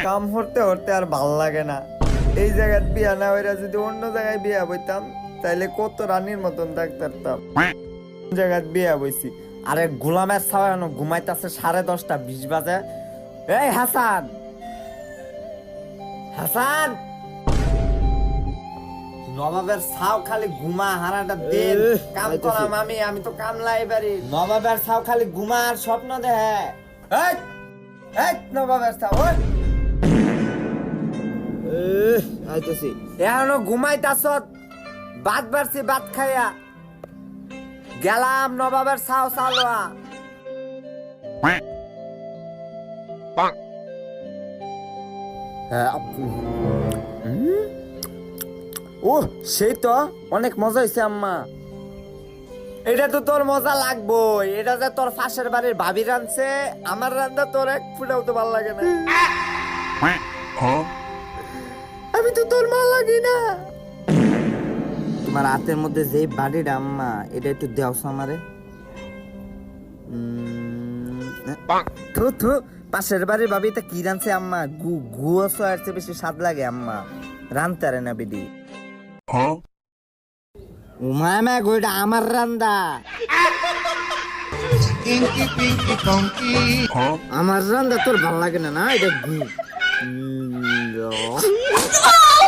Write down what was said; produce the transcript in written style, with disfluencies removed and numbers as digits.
কাম করতে করতে আর ভাল লাগে না। এই জায়গায় বিয়া না হইরা যদি অন্য জায়গায় বিয়া বইতাম তাইলে কত রানীর মতন থাকতাম। জায়গায় বিয়া বইছি। আরে গোলামের ছাওয়ানো ঘুমাইতেছে 10:30 20 বাজে। এই হাসান, হাসান, নবাবের ছাও খালি ঘুমা হারাটা দিন কাম করাম আমি তো কামলাই বাড়ি। নবাবের ছাও খালি ঘুমা আর স্বপ্ন দেখে। এই এই নবাবের ছাও ওই আইতেছি। এখনো ঘুমাইতাছ? ভাত বাড়ছি, ভাত খাইয়া গেলাম নবাবের ছাও চালোয়া। ও সেই তো অনেক মজা হয়েছে আম্মা। এটা তো তোর মজা লাগবো। এটা যে তোর পাশের বাড়ির ভাবি রাঁধছে, আমার রান্না তোর এক ফুটাও তো ভালো লাগে না। আমি তো তোর মা লাগি না। তোমার হাতের মধ্যে যে বাড়িটা আম্মা, এটা একটু দেওস আমারে। থু থু, পাশের বাড়ির ভাবি তা কি রাঁধছে আম্মা? গুয়া সোয়ার চেয়ে বেশি স্বাদ লাগে আম্মা। রাঁধতে পারে না বিডি। উমামা গোটা আমার রান্দা। আমার রান্দা তোর ভাল লাগে না? না এটা গু